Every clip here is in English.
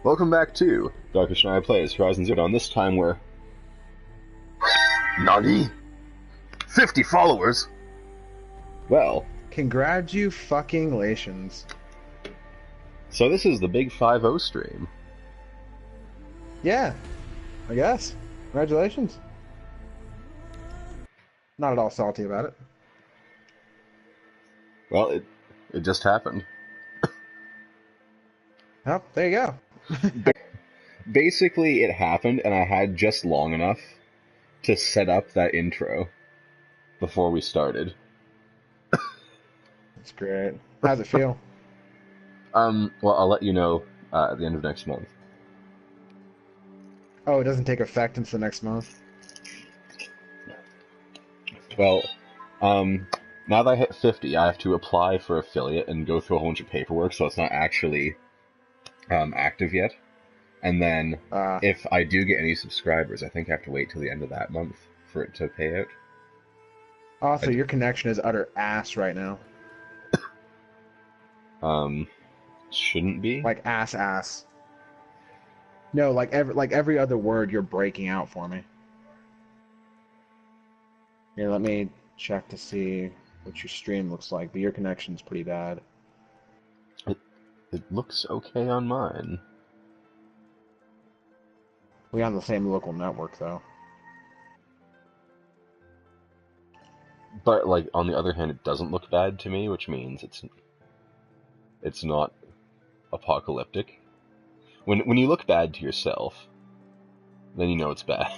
Welcome back to Dr. Schneider Plays Horizon Zero Dawn. This time we're... Nani? 50 followers? Well... Congratulations. So this is the big 5-0 stream. Yeah, I guess. Congratulations. Not at all salty about it. Well, it just happened. Oh, there you go. Basically, it happened, and I had just long enough to set up that intro before we started. That's great. How's it feel? Well, I'll let you know at the end of next month. Oh, it doesn't take effect until next month? Well, now that I hit 50, I have to apply for affiliate and go through a whole bunch of paperwork, so it's not actually active yet. And then, if I do get any subscribers, I think I have to wait till the end of that month for it to pay out. Also, your connection is utter ass right now. Shouldn't be? Like ass. No, like every other word you're breaking out for me. Here, let me check to see what your stream looks like, but your connection's pretty bad. It looks okay on mine. We on the same local network, though. But, like, on the other hand, it doesn't look bad to me, which means it's not apocalyptic. When you look bad to yourself, then you know it's bad.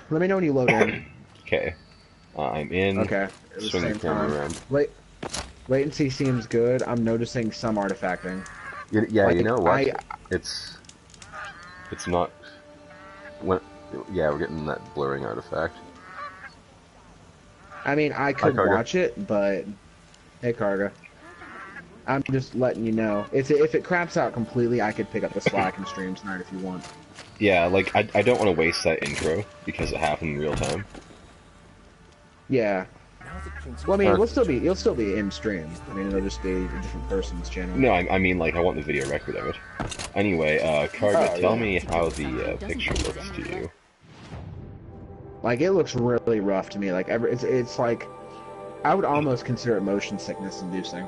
Let me know when you load in. Okay. I'm in. Okay. Swing the camera around. Latency seems good. I'm noticing some artifacting. Yeah, like, you know what? It's not... Yeah, we're getting that blurring artifact. I mean, I could watch it, but... Hey, Karga. I'm just letting you know. If it craps out completely, I could pick up the slack and stream tonight if you want. Yeah, like, I don't want to waste that intro, because it happened in real time. Yeah. Well, I mean, you'll still be in stream. I mean, it'll just be a different person's channel. No, I mean, like, I want the video record of it. Anyway, Karga, tell me how the picture looks to you. Like, it looks really rough to me. Like, it's like, I would almost consider it motion sickness inducing.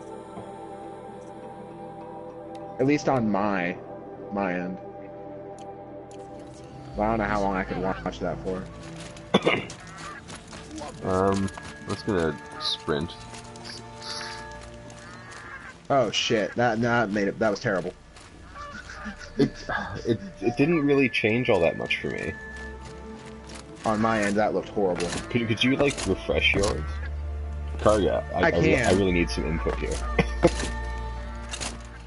At least on my end. But I don't know how long I could watch that for. Let's gonna sprint. Oh shit! That was terrible. It didn't really change all that much for me. On my end, that looked horrible. Could you like refresh yours? Karga, I really need some input here.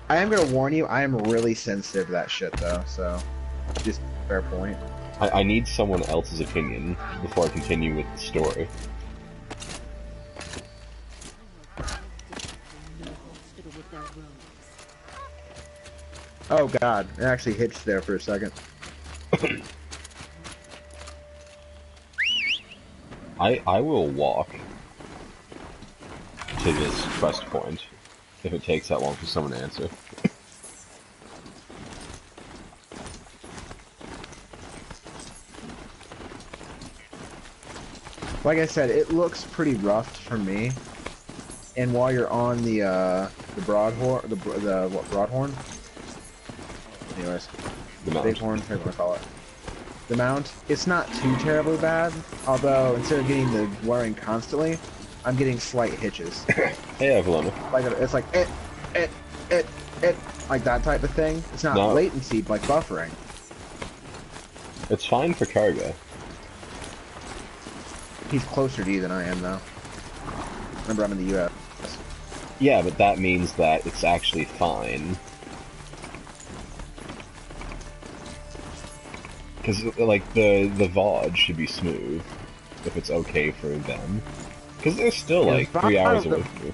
I am gonna warn you, I am really sensitive to that shit though, so just fair point. I need someone else's opinion before I continue with the story. Oh god, it actually hitched there for a second. I will walk to this quest point if it takes that long for someone to answer. Like I said, it looks pretty rough for me. And while you're on the broadhorn, broadhorn? Anyways, The mount. bighorn, whatever you want to call it. The mount, it's not too terribly bad. Although instead of getting the blurring constantly, I'm getting slight hitches. Hey, Avalona. Like it's like it, like that type of thing. It's not latency, like buffering. It's fine for Karga. He's closer to you than I am, though. Remember, I'm in the U.S. Yeah, but that means that it's actually fine. Because, like, the VOD should be smooth, if it's okay for them. Because they're still, like, 3 hours away from you.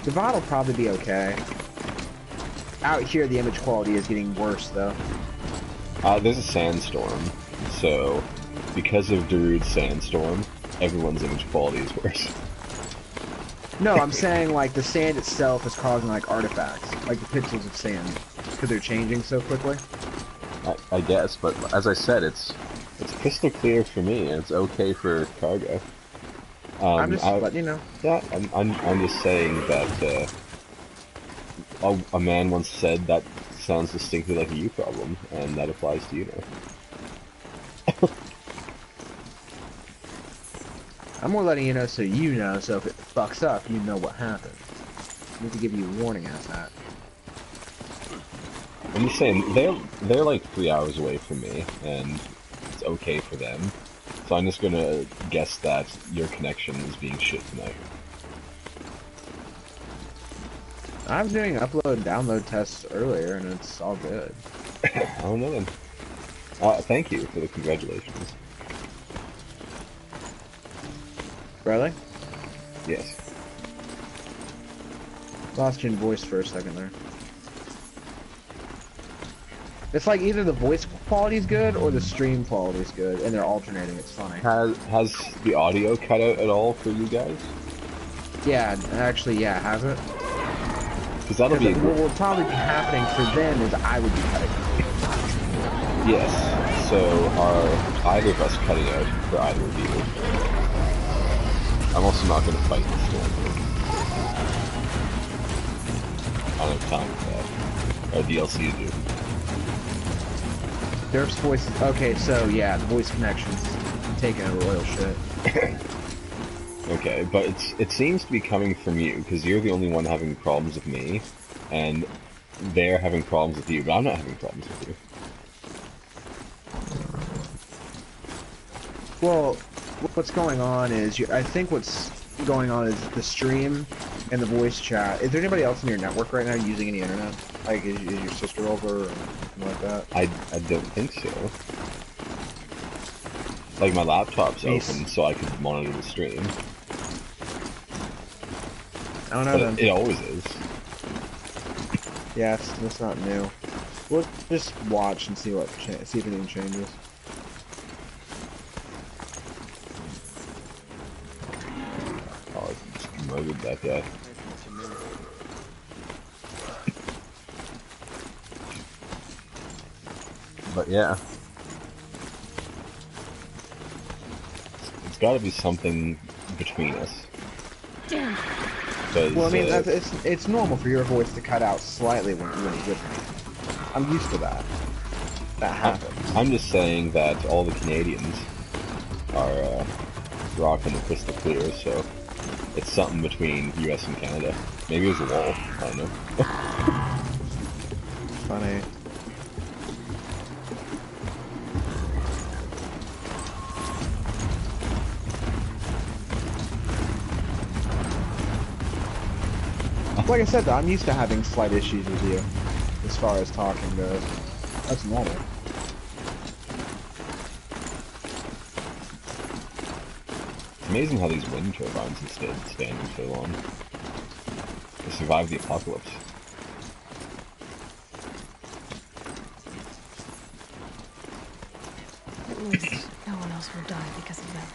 The VOD will probably be okay. Out here, the image quality is getting worse, though. There's a sandstorm, so because of Darude's sandstorm, everyone's image quality is worse. No, I'm saying like the sand itself is causing like artifacts, like the pixels of sand, because they're changing so quickly. I guess, but as I said, it's crystal clear for me, and it's okay for cargo. I'm just letting you know. Yeah, I'm just saying that a man once said that sounds distinctly like a you problem, and that applies to you now. I'm more letting you know so you know, so if it fucks up, you know what happened. I need to give you a warning as that. I'm just saying, they're like 3 hours away from me, and it's okay for them. So I'm just gonna guess that your connection is being shit tonight. I was doing upload and download tests earlier, and it's all good. I don't know then. Thank you for the congratulations. Really? Yes. Lost your voice for a second there. It's like either the voice quality is good or the stream quality is good, and they're alternating. It's funny. Has the audio cut out at all for you guys? Yeah, actually, yeah, has it? Because that'll be what will probably be happening for them is I would be cutting out. Yes. So are either of us cutting out for either of you? I'm also not going to fight this one. I don't have time for that. Or DLC to do. Derp's voice is... Okay, so yeah, the voice connection's taking a royal shit. Okay, but it seems to be coming from you, because you're the only one having problems with me, and they're having problems with you, but I'm not having problems with you. Well, what's going on is, I think what's going on is the stream and the voice chat. Is there anybody else in your network right now using any internet? Like, is your sister over or anything like that? I don't think so. Like, my laptop's open, so I could monitor the stream. I don't know then. It always is. Yeah, it's not new. We'll just watch and see see if anything changes. Oh, I just murdered that guy. But yeah. It's gotta be something between us. Well, I mean, it's normal for your voice to cut out slightly when you're with me. I'm used to that. That happens. I'm just saying that all the Canadians are rocking the crystal clear, so it's something between US and Canada. Maybe it was a wall. I don't know. Funny. Like I said, though, I'm used to having slight issues with you, as far as talking goes. That's normal. It's amazing how these wind turbines have stayed standing so long. They survived the apocalypse. At least no one else will die because of them.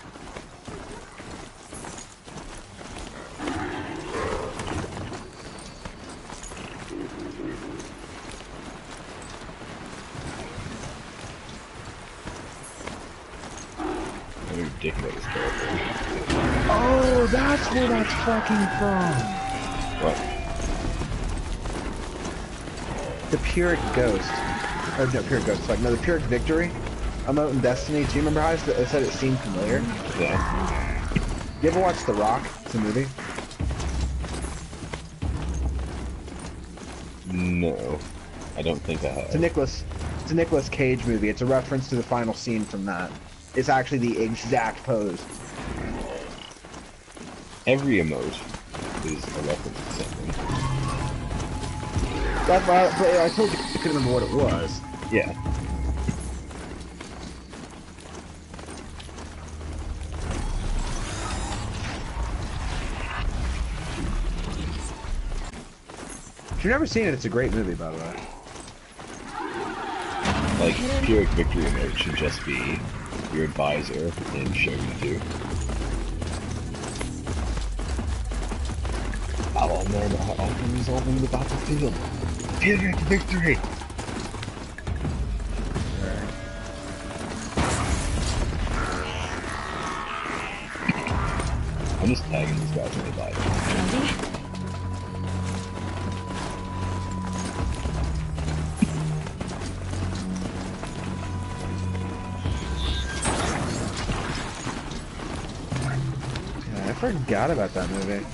Ridiculous character. Oh, that's where that's fucking from. What? The Pyrrhic Ghost. Or no, Pyrrhic Ghost. Like, no, the Pyrrhic Victory. Emote in Destiny. Do you remember how I said it seemed familiar? Yeah. You ever watch The Rock? It's a movie. No. I don't think I have. It's a Nicolas Cage movie. It's a reference to the final scene from that. It's actually the exact pose. Every emote is a reference to something. That's why I told you I couldn't remember what it was. Yeah. If you've never seen it, it's a great movie, by the way. Like, Pyrrhic Victory emote should just be your advisor in Shogun 2. Oh man, I'm resolving the battlefield. Pyrrhic victory! I'm just tagging these guys when they die. Yeah, I forgot about that movie.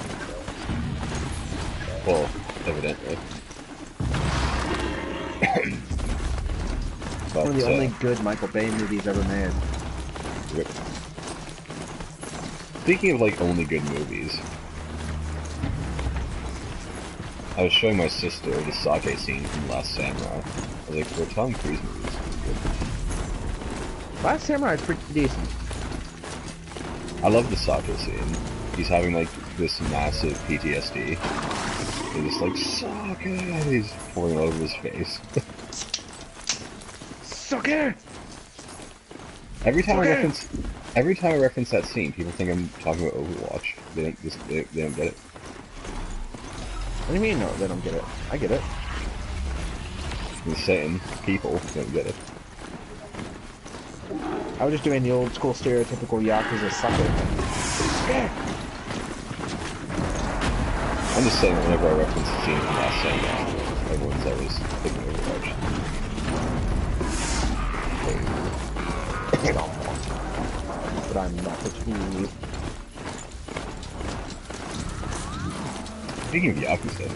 Well, evidently. One of the only good Michael Bay movies ever made. Rip. Speaking of, like, only good movies, I was showing my sister the sake scene from Last Samurai. I was like, for a Tom Cruise movie, this is good. Last Samurai is pretty decent. I love the sake scene. He's having, like, this massive PTSD. And just like, sake! He's pouring it over his face. Sake! Every time I reference that scene, people think I'm talking about Overwatch. They don't get it. What do you mean, no, they don't get it? I get it. I'm just saying, people don't get it. I was just doing the old school stereotypical Yakuza sucker. I'm just saying, whenever I reference the scene from Last Samurai, everyone's always thinking Overwatch. But I'm not the tool. Speaking of Yakuza,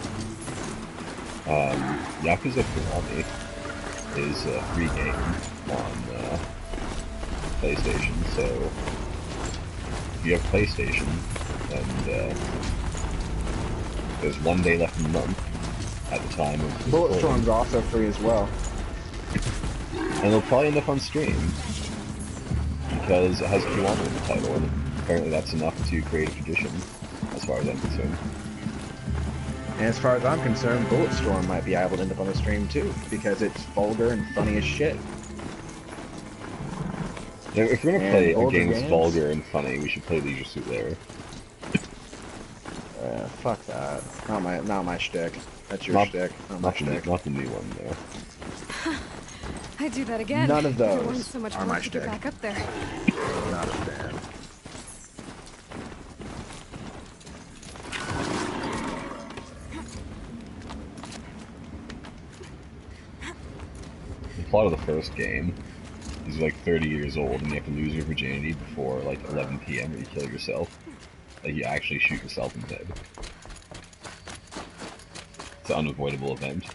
Yakuza Kiwami is a free game on PlayStation, so if you have PlayStation, and there's 1 day left in the month at the time of Bulletstorm's also free as well. and it'll probably end up on stream, because it has Kiwami in the title, and apparently that's enough to create a tradition, as far as I'm concerned. And as far as I'm concerned, Bulletstorm might be able to end up on the stream too, because it's vulgar and funny as shit. Yeah, if we're gonna play a game that's vulgar and funny, we should play Leisure Suit Larry. Fuck that. Not my shtick. That's your shtick, not my shtick. Not the new one, though. I do that again. None of There those wasn't so much are my work to get shtick. back up there. Not a fan. The plot of the first game is like 30 years old and you have to lose your virginity before like 11 PM or you kill yourself. Like you actually shoot yourself in the head. It's an unavoidable event.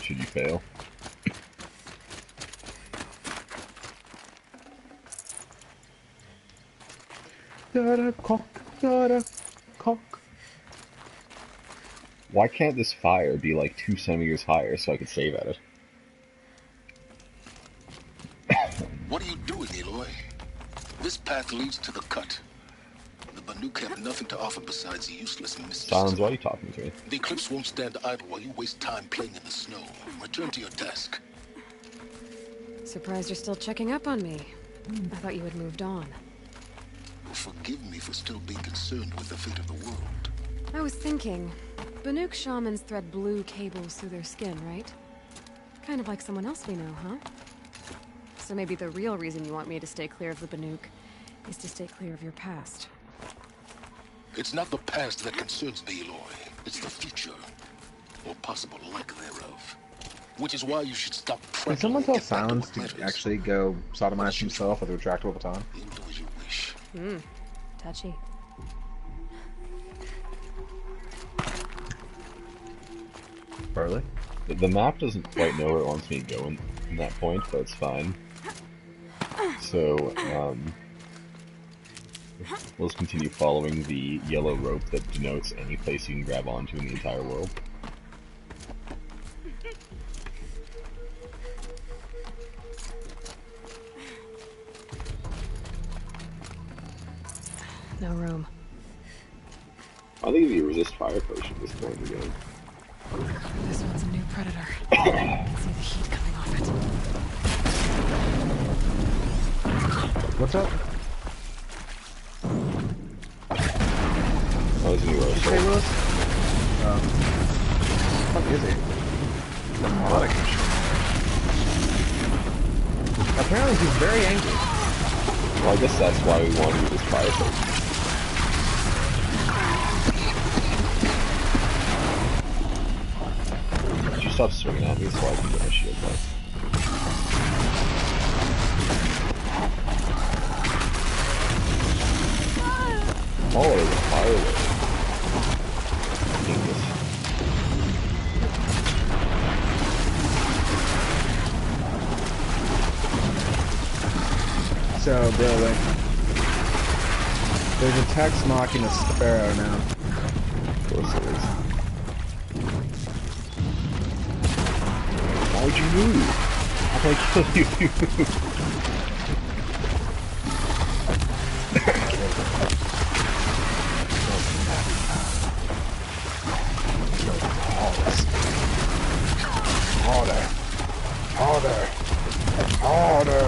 Should you fail. Gotta cock. Why can't this fire be like 2 centimeters higher so I could save at it? What are you doing, Aloy? This path leads to the cut. The Banuk have nothing to offer besides useless mysticism. Silence, why are you talking to me? The Eclipse won't stand idle while you waste time playing in the snow. Return to your desk. Surprised you're still checking up on me. I thought you had moved on. Forgive me for still being concerned with the fate of the world. I was thinking, Banuk shamans thread blue cables through their skin, right? Kind of like someone else we know, huh? So maybe the real reason you want me to stay clear of the Banuk is to stay clear of your past. It's not the past that concerns me, Aloy. It's the future. Or possible lack thereof. Which is why you should stop prattling. Can someone tell and get back to Silence what to matters. actually go sodomize himself with a retractable baton? You'll do as you wish. Touchy. Burley? The map doesn't quite know where it wants me to go in that point, but it's fine. So, we'll just continue following the yellow rope that denotes any place you can grab onto in the entire world. No room. I think if you resist fire potion at this point in the game. This one's a new predator. I can see the heat coming off it. What's up? That was a new Did you say, rifle. Willis? What is he? The melodic machine. Apparently he's very angry. Well, I guess that's why we want to do this fire potion. Could you stop swinging at me so I can get my shield back? Oh, there's a firework. So, Billy, there's a text mocking a sparrow now. Of course there is. Why would you move? How can I kill you if you move? Harder. Harder. Harder.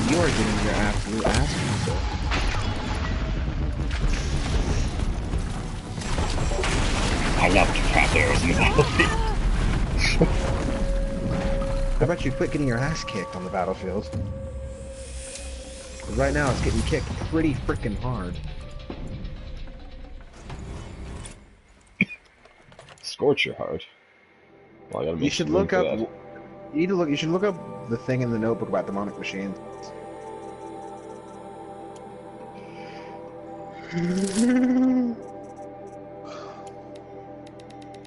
You are getting your absolute ass kicked. I love to trap arrows in the battlefield. How about you quit getting your ass kicked on the battlefield? 'Cause right now it's getting kicked pretty freaking hard. Scorch your heart. Well, I gotta make You should some room look for up. that. You should look up the thing in the notebook about demonic machines.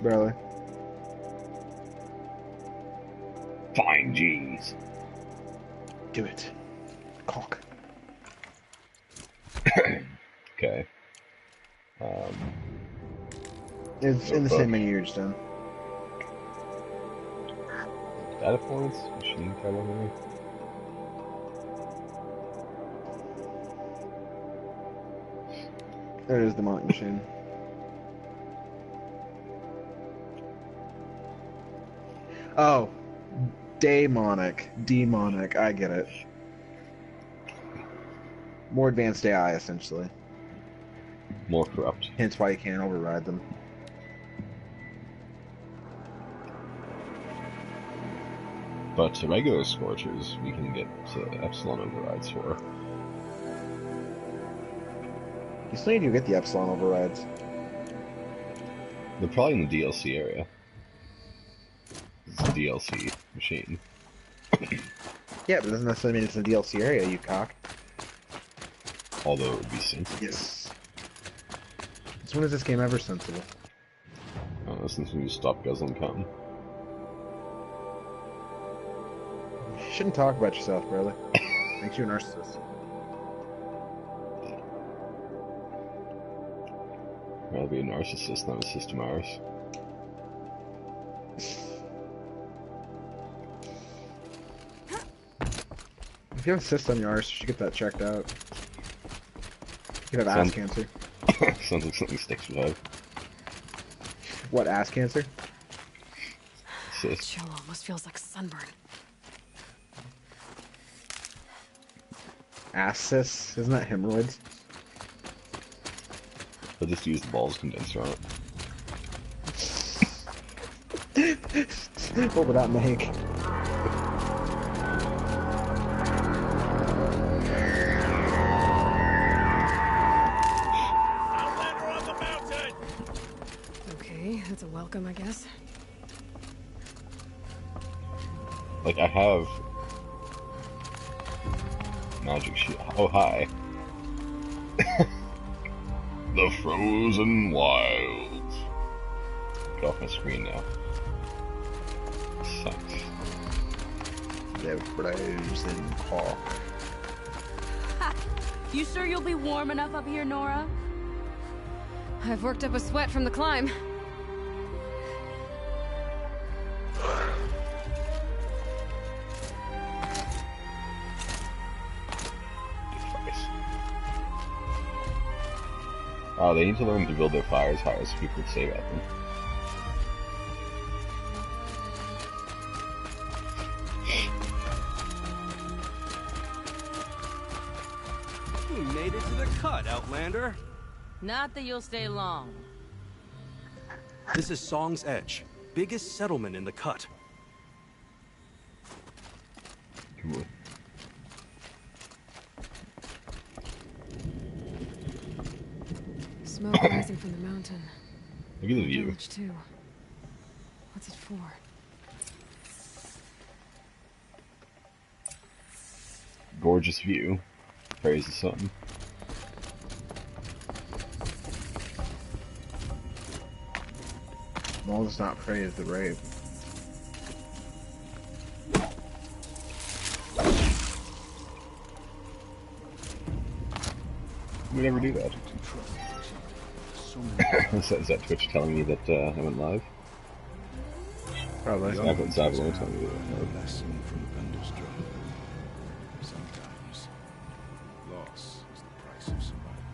Barely. Fine G's. Do it. Cock. Okay. It's in the same menu you're just in. Data points? Machine cavalry? There is the demonic machine. Oh. Demonic. Demonic. I get it. More advanced AI, essentially. More corrupt. Hence why you can't override them. But regular Scorchers, we can get Epsilon overrides for. You still need to get the Epsilon overrides. They're probably in the DLC area. It's a DLC machine. Yeah, but it doesn't necessarily mean it's in the DLC area, you cock. Although it would be sensible. Yes. Since when is this game ever sensible? I don't know, since when you stop guzzling cotton. You shouldn't talk about yourself, brother. Makes you a narcissist. I'd rather be a narcissist than a system arse. If you have a cyst on your arse, you should get that checked out. You could have ass cancer. Sounds like something sticks would have. What, ass cancer? Cyst. Chill almost feels like sunburn. Ass cysts? Isn't that hemorrhoids? I'll just use the balls condenser on it. What would that make? Okay, that's a welcome, I guess. Like, I have... magic shield. Oh, hi. The Frozen Wilds. Get off my screen now. Sucks. The frozen hawk. You sure you'll be warm enough up here, Nora? I've worked up a sweat from the climb. Oh, they need to learn to build their fires higher so people can save at them. We made it to the cut, Outlander. Not that you'll stay long. This is Song's Edge, biggest settlement in the cut. Cool. Smoke rising from the mountain. Look at the view. Village too. What's it for? Gorgeous view. Praise the sun. Well, let's not praise the rape. We never do that. Is that Twitch telling me that I went live? Probably. Zavalon telling me that I went live. Lesson from Bender's drum. Sometimes loss is the price of survival.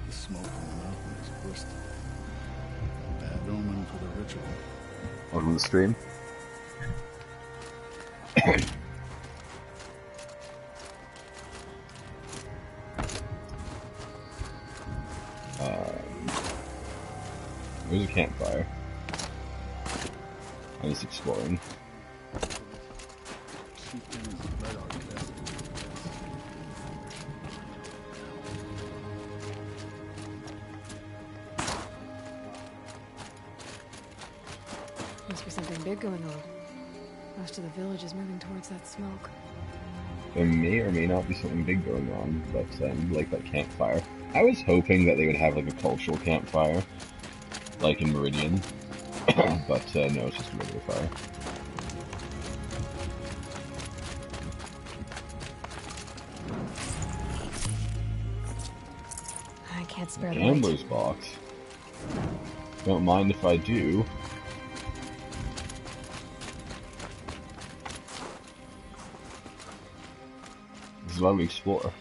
The smoke on the mountain is bursting. Bad omen for the ritual. On the stream. There's a campfire. I'm just exploring. Must be something big going on. Most of the village is moving towards that smoke. There may or may not be something big going on, but like that campfire. I was hoping that they would have like a cultural campfire, like in Meridian, but no, it's just a regular fire. I can't spare the Gambler's box. Don't mind if I do. This is why we explore.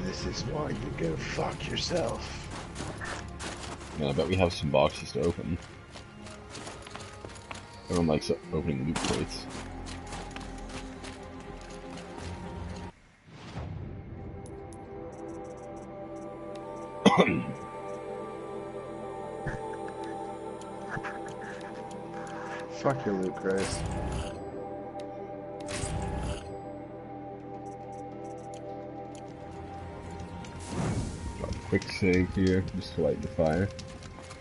This is why you go fuck yourself. Yeah, I bet we have some boxes to open. Everyone likes opening loot crates. Fuck your loot crates. Quick save here, just to light the fire.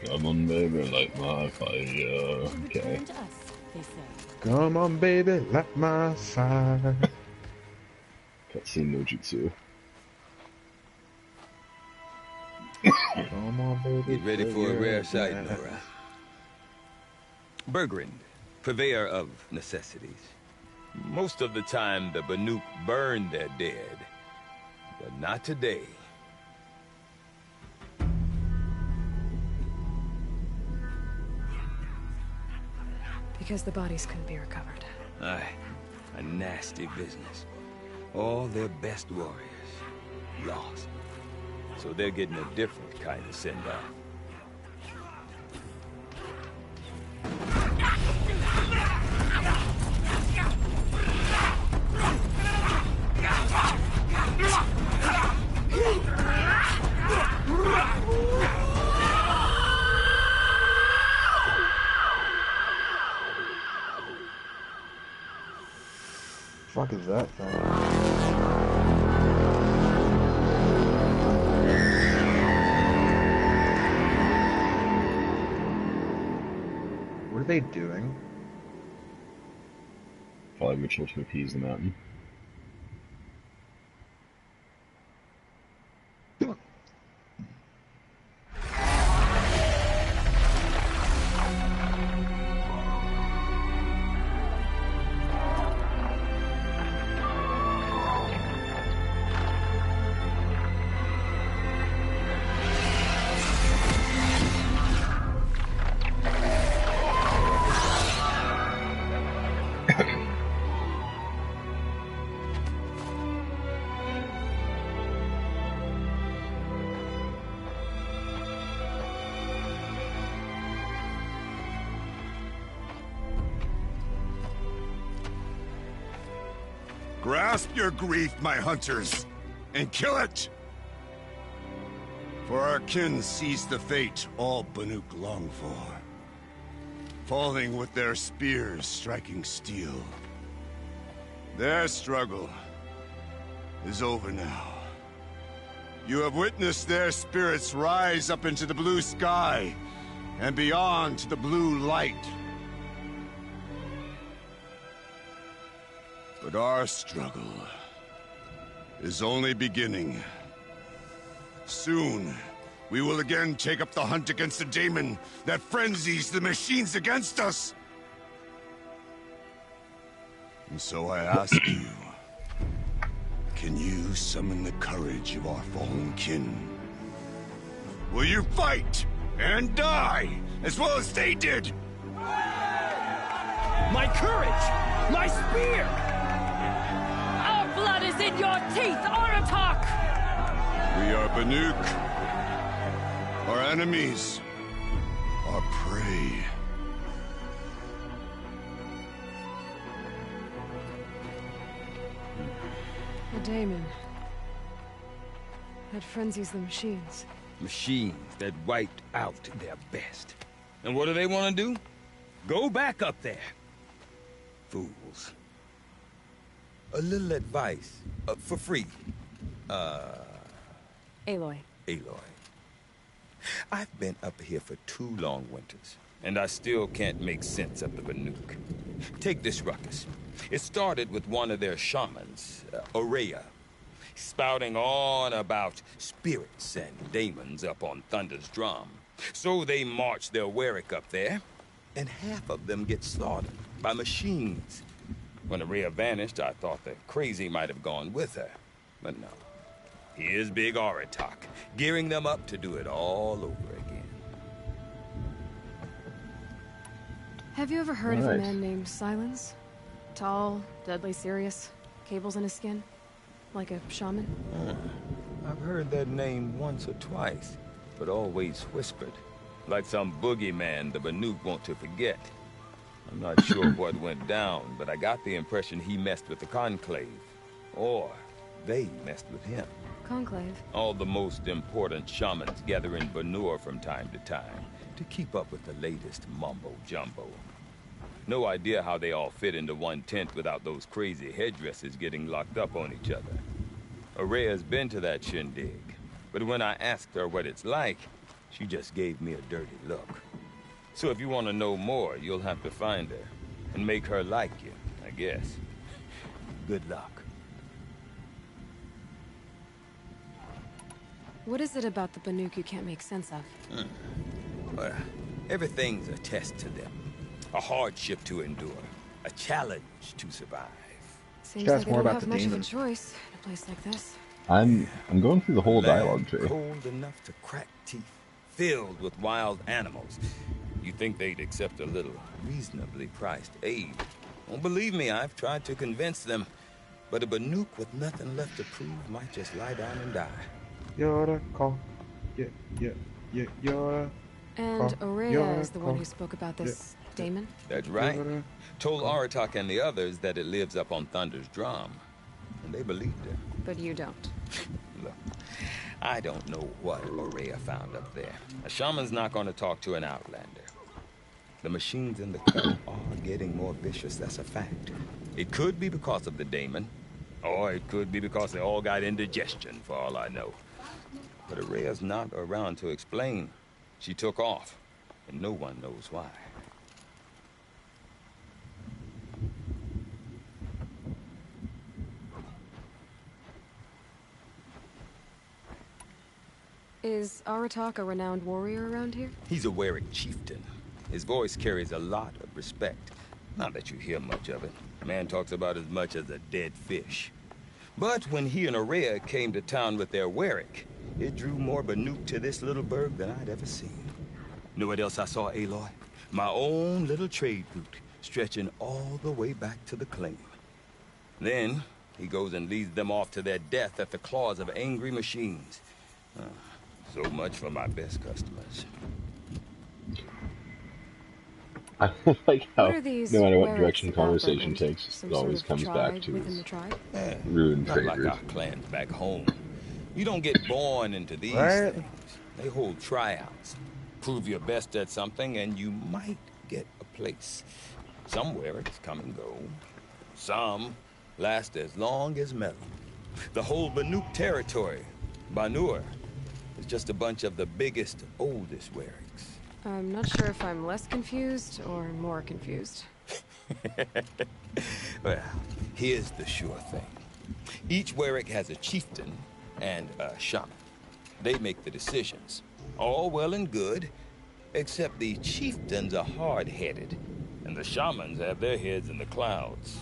Come on, baby, light my fire. Okay. Return to us, they say. Come on, baby, light my fire. Cutscene no jutsu. Come on, baby. Get ready for a rare sight, Nora. Bergrind, purveyor of necessities. Most of the time, the Banuk burn their dead, but not today. Because the bodies couldn't be recovered. Aye, a nasty business. All their best warriors lost. So they're getting a different kind of send-off. Fuck is that thing? What are they doing? Probably ritual to appease the mountain. Grasp your grief, my hunters, and kill it! For our kin sees the fate all Banuk long for. Falling with their spears striking steel. Their struggle is over now. You have witnessed their spirits rise up into the blue sky and beyond to the blue light. But our struggle is only beginning. Soon, we will again take up the hunt against the daemon that frenzies the machines against us. And so I ask you, can you summon the courage of our fallen kin? Will you fight and die as well as they did? My courage! My spear! Our blood is in your teeth, Aratak! We are Banuk. Our enemies are prey. A daemon that frenzies the machines. Machines that wiped out their best. And what do they want to do? Go back up there. Fools. A little advice, for free. Aloy. Aloy. I've been up here for 2 long winters, and I still can't make sense of the Banuk. Take this ruckus. It started with one of their shamans, Aurea, spouting on about spirits and daemons up on Thunder's drum. So they march their Warwick up there, and half of them get slaughtered by machines. When Aurea vanished, I thought the crazy might have gone with her, but no. Here's Big Aratak, gearing them up to do it all over again. Have you ever heard of a man named Silence? Tall, deadly serious, cables in his skin, like a shaman? I've heard that name once or twice, but always whispered, like some boogeyman the Banuk want to forget. I'm not sure what went down, but I got the impression he messed with the Conclave, or they messed with him. Conclave? All the most important shamans gather in Banur from time to time to keep up with the latest mumbo-jumbo. No idea how they all fit into one tent without those crazy headdresses getting locked up on each other. Aurea's been to that shindig, but when I asked her what it's like, she just gave me a dirty look. So if you want to know more, you'll have to find her and make her like you, I guess. Good luck. What is it about the Banuk you can't make sense of? Well, everything's a test to them. A hardship to endure. A challenge to survive. Seems like they don't have much of a choice in a place like this. I'm going through the whole dialogue tree. Cold enough to crack teeth, filled with wild animals. You think they'd accept a little reasonably priced aid? Well, believe me, I've tried to convince them. But a Banuk with nothing left to prove might just lie down and die. Yoda, call. Yoda. And Aurea is the one who spoke about this daemon? That's right. Told Aratak and the others that it lives up on Thunder's drum. And they believed her. But you don't. Look, I don't know what Aurea found up there. A shaman's not going to talk to an outlander. The machines in the cut are getting more vicious, that's a fact. It could be because of the daemon, or it could be because they all got indigestion, for all I know. But Aurea's not around to explain. She took off, and no one knows why. Is Aratak a renowned warrior around here? He's a Warwick chieftain. His voice carries a lot of respect. Not that you hear much of it. Man talks about as much as a dead fish. But when he and Aurea came to town with their Warwick, it drew more Banuk to this little burg than I'd ever seen. Know what else I saw, Aloy? My own little trade route, stretching all the way back to the claim. Then, he goes and leads them off to their death at the claws of angry machines. So much for my best customers. I like how What are these no matter what Warricks direction about, conversation Redmond? takes, Some it always sort of comes back tribe to within his the tribe? ruined Not traders. like our clans back home. You don't get born into these Right. things. They hold tryouts. Prove your best at something and you might get a place. Somewhere it's come and go. Some last as long as metal. The whole Banuk territory, Banur, is just a bunch of the biggest, oldest Warricks. I'm not sure if I'm less confused or more confused. Well, here's the sure thing. Each Warrick has a chieftain and a shaman. They make the decisions. All well and good, except the chieftains are hard-headed, and the shamans have their heads in the clouds.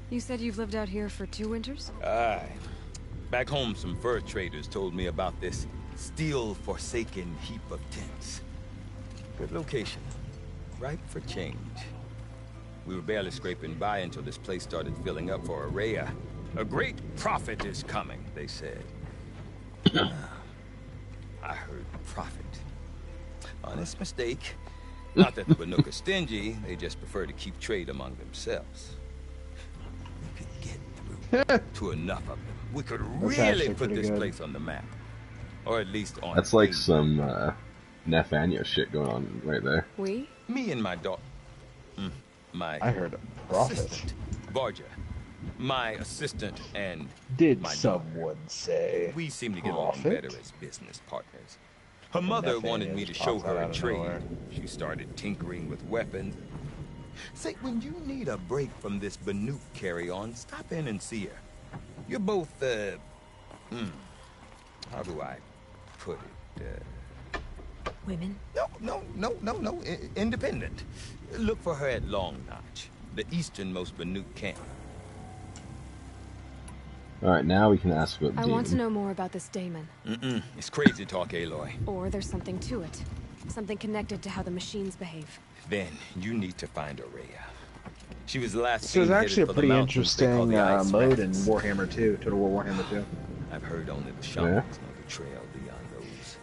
You said you've lived out here for 2 winters? Aye. Back home, some fur traders told me about this steel-forsaken heap of tents. Good location. Ripe for change. We were barely scraping by until this place started filling up for Araya. A great prophet is coming, they said. I heard prophet. Honest mistake. Not that the Banuk are stingy, they just prefer to keep trade among themselves. We could get through to enough of them. We could really put this place on the map. Or at least on That's like some Nathania shit going on right there. We? Me and my daughter. I heard a prophet. Varja. My assistant and Did my someone say we seem to get prophet? along better as business partners. Her mother wanted me to show her a trade. She started tinkering with weapons. Say, when you need a break from this Banuk carry-on, stop in and see her. You're both, how do I put it? Women? No. Independent. Look for her at Long Notch, the easternmost Banuk camp. Alright, now we can ask about I Demon. want to know more about this daemon. It's crazy talk, Aloy. Or there's something to it. Something connected to how the machines behave. Then you need to find Araya. She was the last. So there's actually a for the pretty mountains they call interesting the Ice mode in Rats. Warhammer 2, Total War Warhammer 2. I've heard only the shamans know the trail beyond those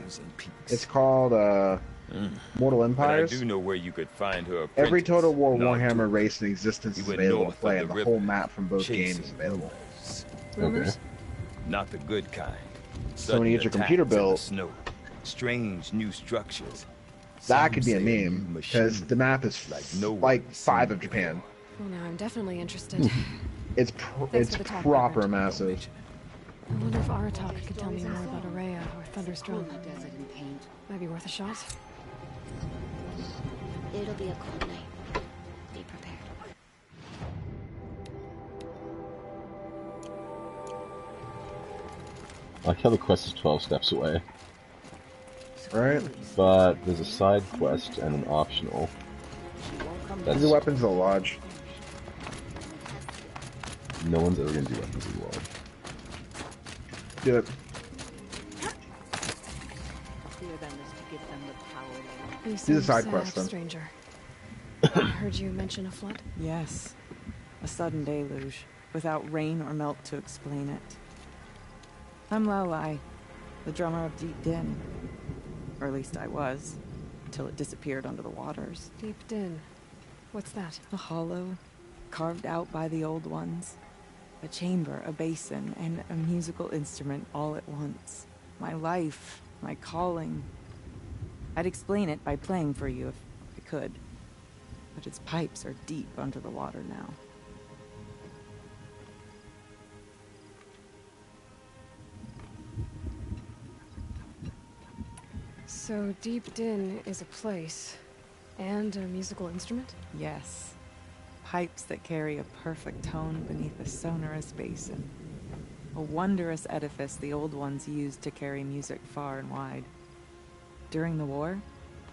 frozen peaks. It's called Mortal But I Empires. do know where you could find her apprentice. Every Total War Nod Warhammer to race in existence He is went available north to play, of and the the river, whole map from both chasing games is available. Rumors? Not the good kind. So when you get your Sudden computer attacks in the built, snow, strange new structures. that Some could be a say meme, new because the map is like 5 of Japan. Well, now I'm definitely interested. It's Thanks for the talk, proper Robert. massive. I wonder if Aratak could tell me more about Araya or Thunderstrom. Might be worth a shot. It'll be a cold night. Be prepared. I like how the quest is 12 steps away. Right? But there's a side quest and an optional. That's Do weapons of the lodge. no one's ever gonna do weapons of the lodge. Do it. You Do the seem side sad, quest then. stranger. I heard you mention a flood. Yes. A sudden deluge, without rain or melt to explain it. I'm Lalai, the drummer of Deep Din. Or at least I was, until it disappeared under the waters. Deep Din. What's that? A hollow, carved out by the old ones. A chamber, a basin, and a musical instrument all at once. My life, my calling. I'd explain it by playing for you if I could. But its pipes are deep under the water now. So Deep Din is a place and a musical instrument? Yes. Pipes that carry a perfect tone beneath a sonorous basin. A wondrous edifice the old ones used to carry music far and wide. During the war,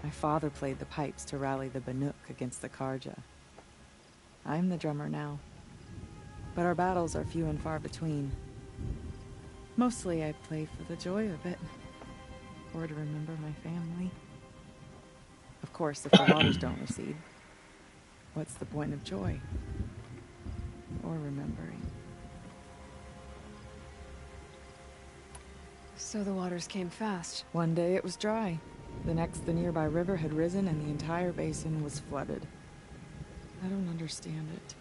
my father played the pipes to rally the Banuk against the Karja. I'm the drummer now, but our battles are few and far between. Mostly I play for the joy of it, or to remember my family. Of course, if the waters don't recede, what's the point of joy? Or remembering? So the waters came fast. One day it was dry. The next, the nearby river had risen and the entire basin was flooded. I don't understand it.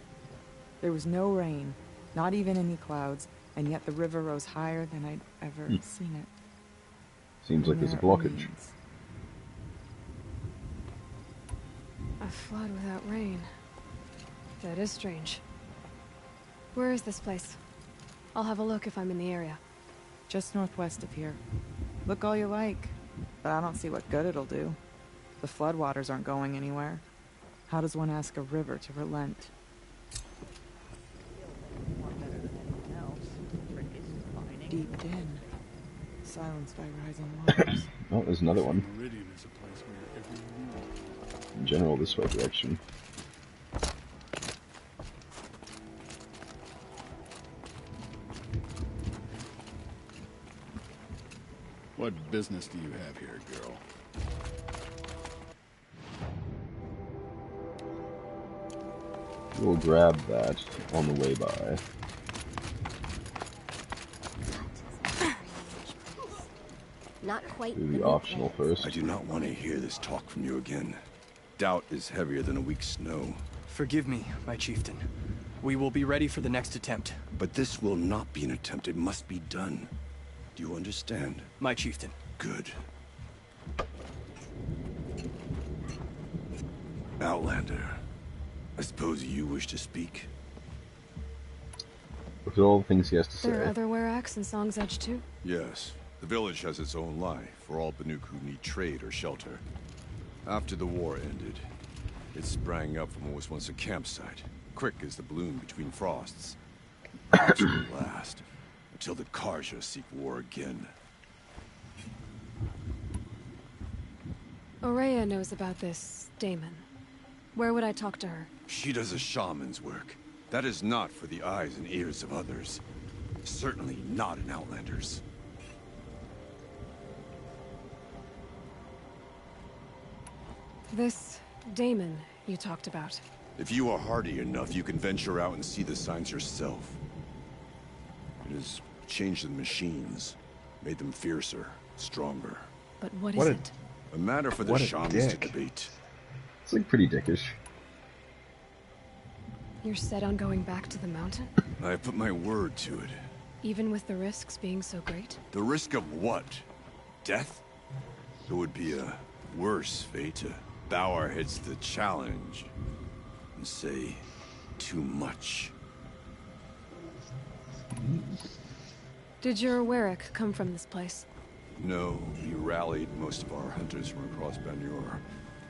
There was no rain, not even any clouds, and yet the river rose higher than I'd ever seen it. Seems like there's a blockage. A flood without rain. That is strange. Where is this place? I'll have a look if I'm in the area. Just northwest of here. Look all you like, but I don't see what good it'll do. The floodwaters aren't going anywhere. How does one ask a river to relent? Deep din, silenced by rising waters. Oh, there's another one. In general, this way direction. What business do you have here, girl? We'll grab that on the way by. Not quite. Do the optional first. I do not want to hear this talk from you again. Doubt is heavier than a week's snow. Forgive me, my chieftain. We will be ready for the next attempt. But this will not be an attempt. It must be done. Do you understand? My chieftain. Good. Outlander, I suppose you wish to speak? Look at all the things he has to say. There are other Weraks in Song's Edge too? Yes. The village has its own life for all Banuk who need trade or shelter. After the war ended, it sprang up from what was once a campsite, quick as the bloom between frosts. It will last until the Karja seek war again. Aurea knows about this Damon. Where would I talk to her? She does a shaman's work. That is not for the eyes and ears of others. Certainly not an Outlander's. This Damon you talked about. If you are hardy enough, you can venture out and see the signs yourself. It has changed the machines, made them fiercer, stronger. But what is it? A matter for the shamans to debate. It's like pretty dickish. You're set on going back to the mountain? I have put my word to it. Even with the risks being so great? The risk of what? Death? It would be a worse fate to bow our heads to the challenge and say too much. Did your Werak come from this place? No, we rallied most of our hunters from across Banur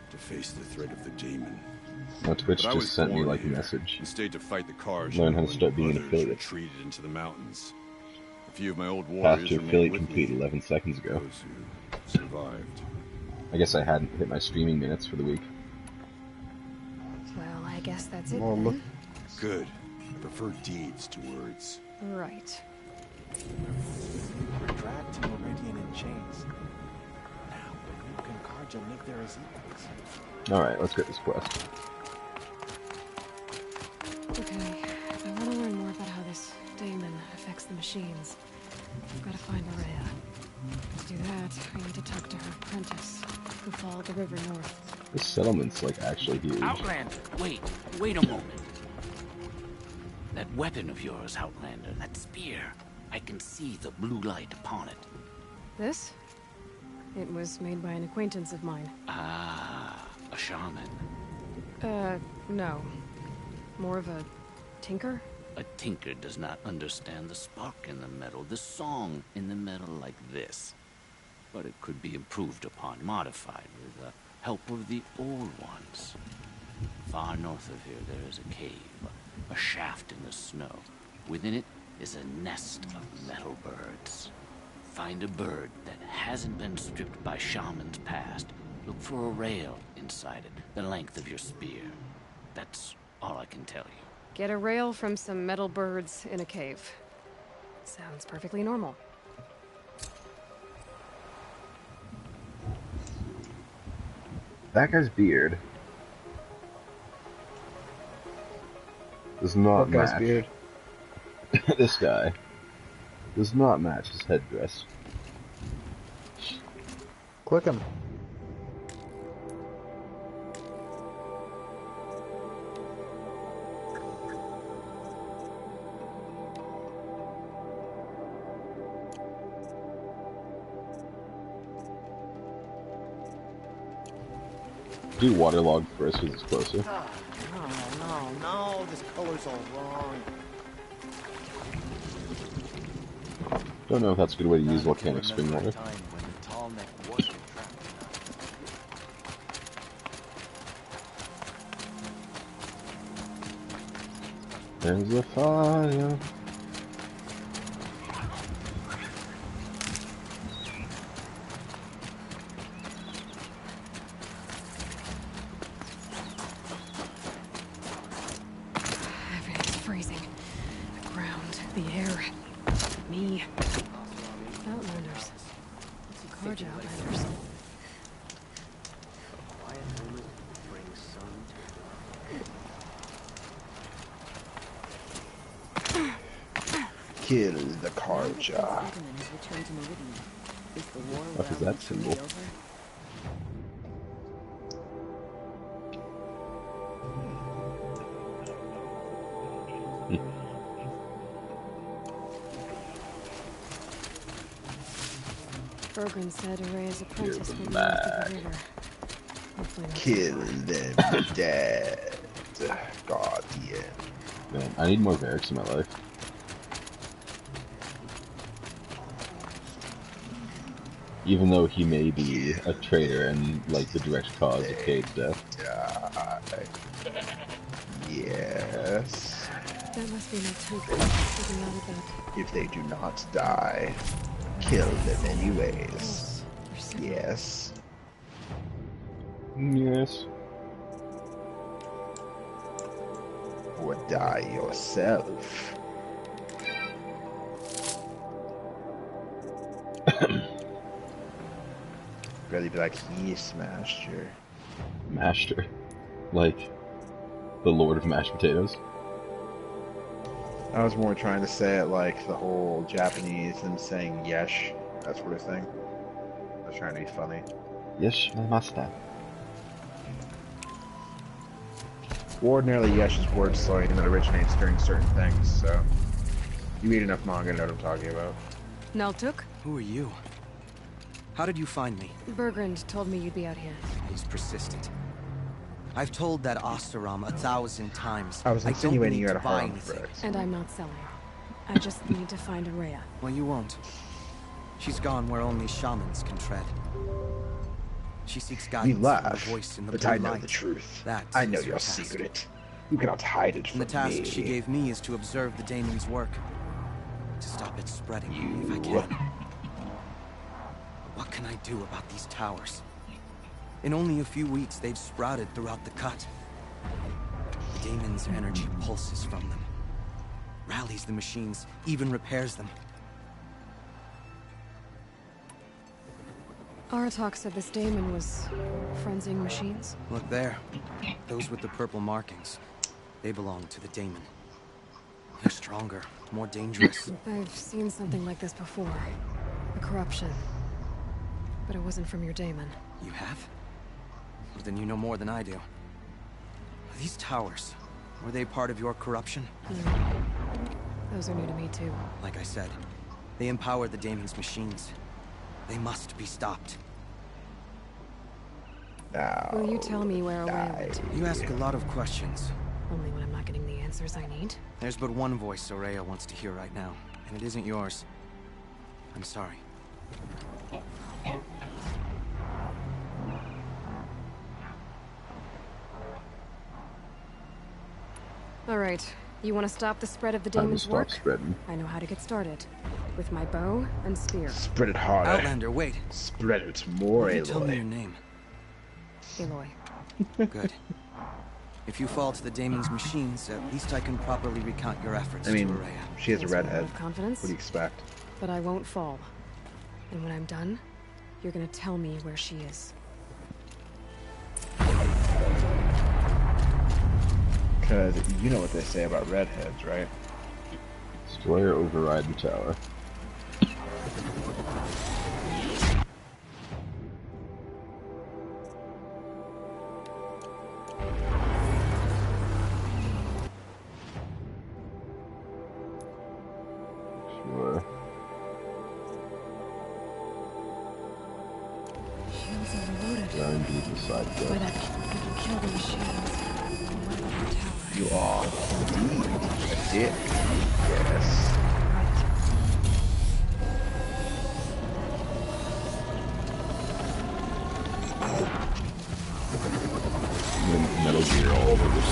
to face the threat of the Daemon. Now Twitch just sent me like a message. And stayed to fight the Karja. Learn how to start being an affiliate. Retreated into the mountains. A few of my old Path warriors to remained affiliate with complete me. 11 seconds ago. Those who survived. I guess I hadn't hit my streaming minutes for the week. Well, I guess that's it Well, then. look. Good. I prefer deeds to words. Right. We're dragged to Meridian in chains. Now, Banuk and Karja live there as equals. Alright, let's get this quest. Okay, if I want to learn more about how this Daemon affects the machines, I've got to find Aurea. To do that, I need to talk to her apprentice, who followed the river north. This settlement's like actually huge. Outlander, wait a moment. That weapon of yours, Outlander, that spear, I can see the blue light upon it. This? It was made by an acquaintance of mine. Ah, a shaman. No. More of a tinker? A tinker does not understand the spark in the metal, the song in the metal like this. But it could be improved upon, modified with the help of the old ones. Far north of here there is a cave, a shaft in the snow. Within it is a nest of metal birds. Find a bird that hasn't been stripped by shamans past. Look for a rail inside it, the length of your spear. That's all I can tell you. Get a rail from some metal birds in a cave. Sounds perfectly normal. That guy's beard does not What guy's match. beard? This guy does not match his headdress. Click him. Do waterlog first because it's closer. No, this color's all wrong. Don't know if that's a good way to use volcanic spring water. There's a fire. Everything's freezing. The ground, the air, me. Outlanders. Carja Outlanders. Kill the Carja. What is that symbol? Bergren said Araya's apprentice will be north of the river. Hopefully not Kill too them dead. Guardian. Man, I need more Variks in my life. Even though he may be a traitor and like the direct cause of Cade's death. Yes. That must be my token sticking out of that. If they do not die, kill them anyways. Yes. Yes. Or die yourself. Really be like, yes, master. Master. Like the Lord of Mashed Potatoes. I was more trying to say it like the whole Japanese and saying yesh, that sort of thing. I was trying to be funny. Yes, my master. Ordinarily, yesh is word slang that originates during certain things, so you read enough manga to know what I'm talking about. Naltuk? Who are you? How did you find me? Bergrand told me you'd be out here. He's persistent. I've told that Oseram 1,000 times. I was insinuating you had a buy harem anything. And I'm not selling. I just need to find Araya. Well, you won't. She's gone where only shamans can tread. She seeks guidance You from laugh, the voice in the but blue I know light. the truth. That I know is your her task. secret. You cannot hide it from And the task me. she gave me is to observe the daemon's work. To stop it spreading, if I can. What can I do about these towers? In only a few weeks, they've sprouted throughout the cut. The daemon's energy pulses from them. Rallies the machines, even repairs them. Aratak said this daemon was frenzying machines. Look there. Those with the purple markings. They belong to the daemon. They're stronger, more dangerous. I've seen something like this before. A corruption. But it wasn't from your daemon. You have? Well, then you know more than I do. These towers, were they part of your corruption? Those are new to me too. Like I said, they empower the daemon's machines. They must be stopped. Will you tell me where Araya went? You ask a lot of questions. Only when I'm not getting the answers I need. There's but one voice Araya wants to hear right now, and it isn't yours. I'm sorry. Alright, you want to stop the spread of the daemon's work? I know how to get started. With my bow and spear. Spread it harder. Outlander, wait. Spread it more, Will you tell me Aloy. your name? Aloy. Good. If you fall to the daemon's machines, at least I can properly recount your efforts I mean, to Araya. she has a redhead. Confidence? What do you expect? But I won't fall. And when I'm done, you're gonna tell me where she is. Because you know what they say about redheads, right? Destroy or override the tower. Sure. Shields overloaded. They are indeed the side By that, we can kill the machines. And what about the tower? You are indeed a dick. Yes. Metal Gear all over this.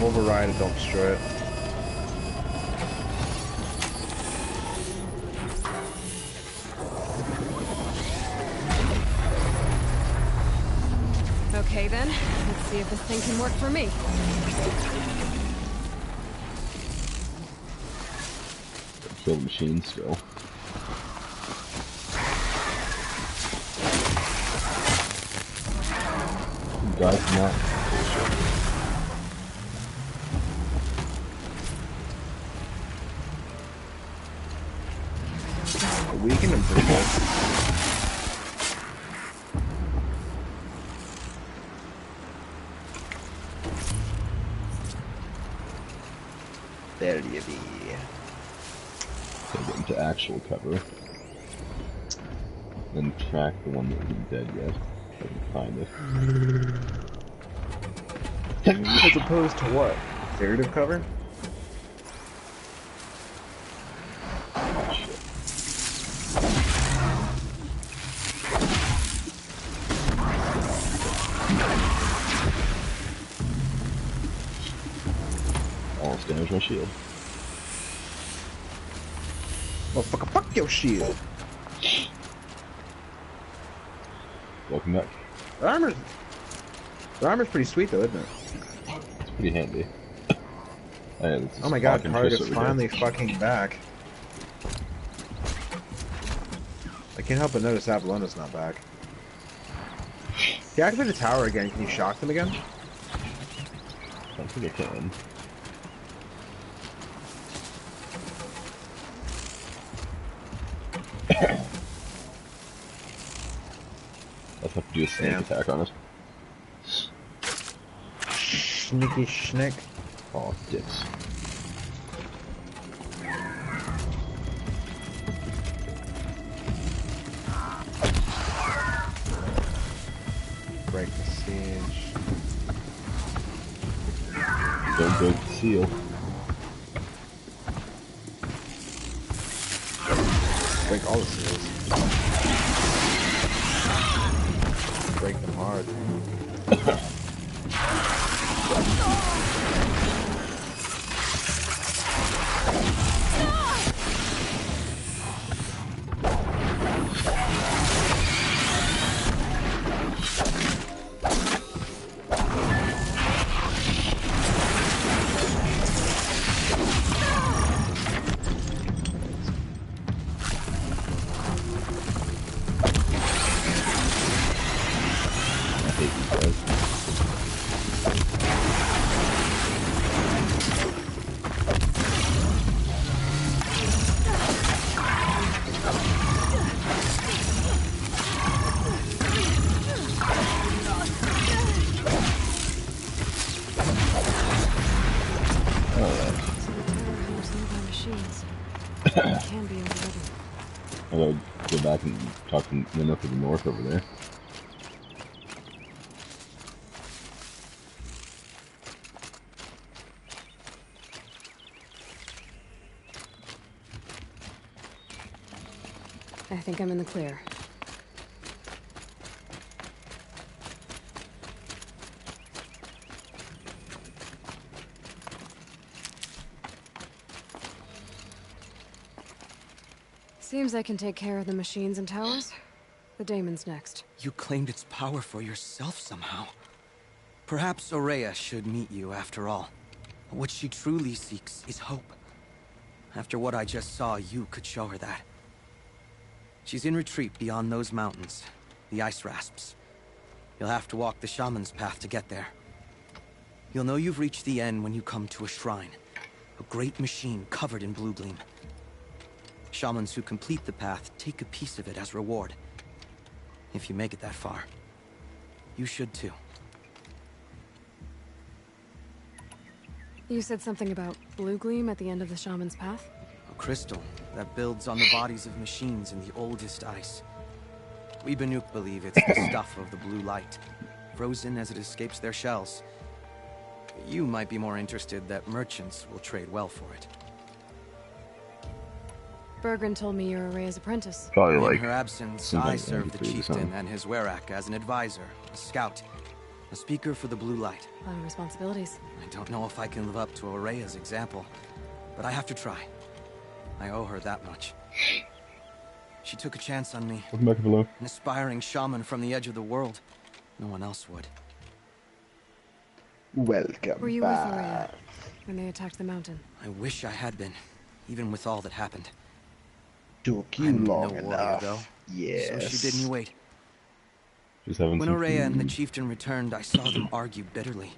Override it, don't destroy it. Okay then, let's see if this thing can work for me. Kill the machine still. Die from that. Weaken him pretty good. There you be. So get into actual cover. Then track the one that isn't dead yet. I can find it. As opposed to what? Figurative cover? Oh, shit. Almost damaged my shield. Motherfucker, fuck your shield! Welcome back. The armor's pretty sweet though, isn't it? It's pretty handy. Oh my god, Cardiff's finally fucking back. I can't help but notice Avallona's not back. If you activate the tower again, can you shock them again? I don't think I can. Let's have to do a sneak attack on it. Sneaky schnick. Oh, dicks. Break the siege. Don't break the seal. Break all the seals. Break them hard. I gotta go back and talk to Nina to the north over there. I think I'm in the clear. Seems I can take care of the machines and towers. The daemon's next. You claimed its power for yourself somehow. Perhaps Aurea should meet you after all. What she truly seeks is hope. After what I just saw, you could show her that. She's in retreat beyond those mountains, the ice rasps. You'll have to walk the shaman's path to get there. You'll know you've reached the end when you come to a shrine. A great machine covered in blue gleam. Shamans who complete the path take a piece of it as reward. If you make it that far, you should too. You said something about blue gleam at the end of the shaman's path? crystal that builds on the bodies of machines in the oldest ice. We Banuk believe it's the stuff of the blue light, frozen as it escapes their shells. You might be more interested that merchants will trade well for it. Bergren told me you're Araya's apprentice. Probably In like her absence, I serve the chieftain and his werak as an advisor, a scout, a speaker for the blue light. A lot of responsibilities. I don't know if I can live up to Araya's example, but I have to try. I owe her that much. She took a chance on me. An aspiring shaman from the edge of the world. No one else would. Welcome Were you back. with Araya when they attacked the mountain? I wish I had been, even with all that happened. Took you I'm long no warrior, enough. though. Yes. So she bid me wait. Just having When some Araya and the food. chieftain returned, I saw them argue bitterly.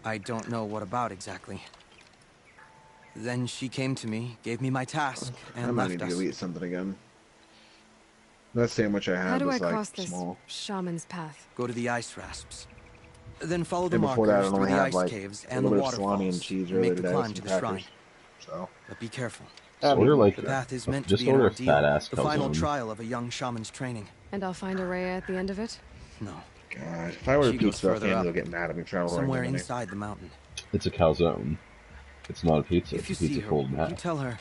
I don't know what about exactly. Then she came to me, gave me my task, I and might left need to us. go eat something again. That sandwich I How had do I was like cross this small. shaman's path? Go to the ice rasps. Then follow the And before that, I markers only through the had ice like caves a and the little bit of salami and waterfalls cheese to earlier make the today climb with to some the shrine. crackers. So, But be careful. Order like The path is meant to just be an order a ordeal, fat ass the final calzone. trial of a young shaman's training. And I'll find Araya at the end of it? No. God, if I order She goes pizza, further Candy up, will get mad at me for ordering somewhere money. inside the mountain. It's a calzone. It's not a pizza. If It's you a pizza see her, folded in would you half. tell her?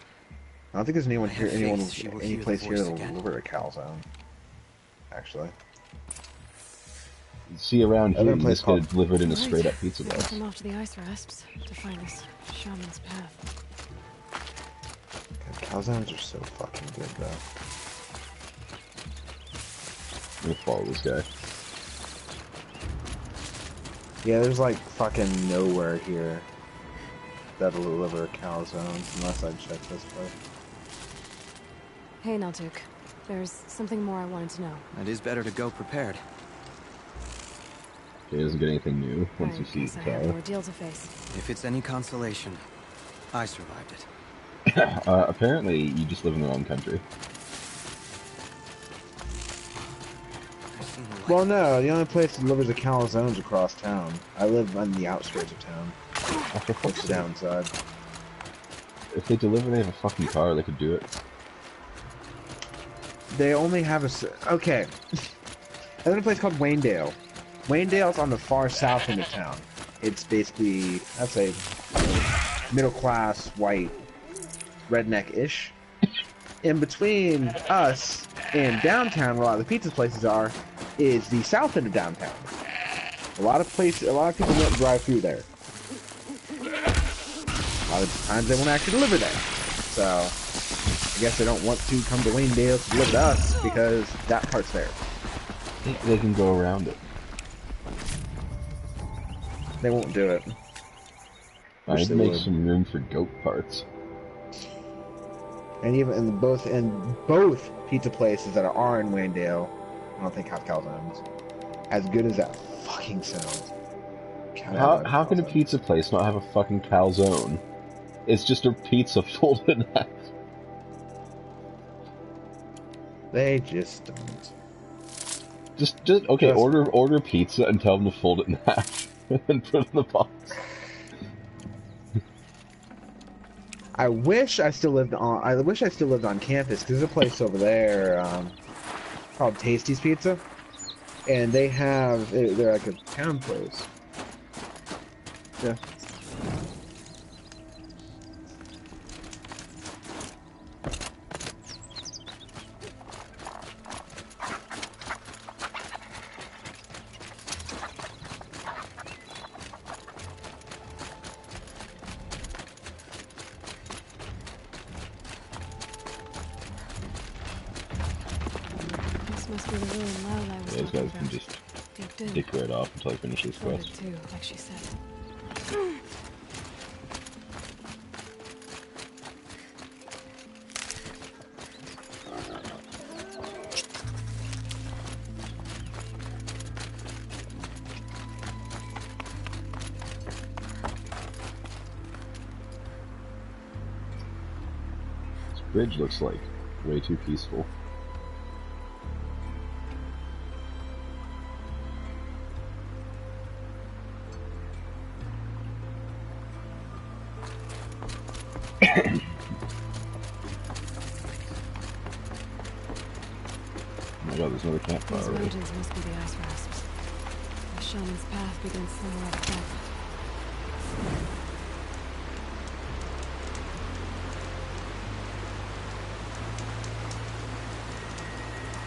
I don't think there's anyone I here, have faith she will any hear the place here voice that'll again. deliver a calzone. Actually, See, around here, Other you place just get it called- delivered in a Right. straight up pizza I guess box. I'm off to the ice rasps to find this shaman's path. God, calzones are so fucking good, though. I'm gonna follow this guy. Yeah, there's like fucking nowhere here that'll deliver calzones unless I check this place. Hey, Naltuk. There's something more I wanted to know. It is better to go prepared. He doesn't get anything new once I he sees guess the I have an car. ordeal to face. If it's any consolation, I survived it. Apparently, you just live in the wrong country. Well, no, the only place that delivers a calzone is across town. I live on the outskirts of town. What's the downside? If they deliver, they have a fucking car. They could do it. They only have okay. There's a place called Waynedale. Waynedale's on the far south end of town. It's basically, I'd say, middle class, white, redneck-ish. In between us and downtown, where a lot of the pizza places are, is the south end of downtown. A lot of people won't drive through there. A lot of times they won't actually deliver there. So, I guess they don't want to come to Waynedale to deliver to us because that part's there. They can go around it. They won't do it. I'd make some room for goat parts. And even in both pizza places that are in Waynedale, I don't think have calzones. As good as that fucking sounds. How can a pizza place not have a fucking calzone? It's just a pizza folded in half. They just don't. Just okay. Order pizza and tell them to fold it in half and put it in the box. I wish I still lived on campus because there's a place over there called Tasty's Pizza, and they're like a town place. Yeah. This must be the ruin Lyle I was Those talking guys can about. just Deep in. dick right off until I finish this Folded quest. too, like she said. This bridge looks like way too peaceful. my god, there's another campfire These already. mountains must be the ice rasps. The shaman's path begins somewhere at the top.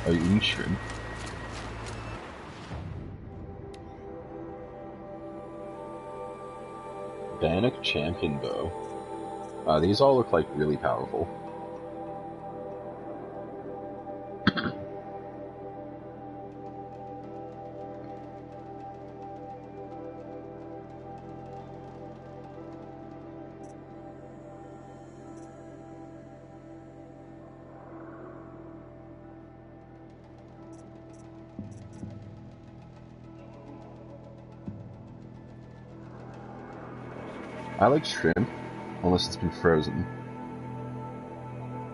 Are you eating shrimp? Bannock Champion Bow. These all look like really powerful. I like shrimp, unless it's been frozen.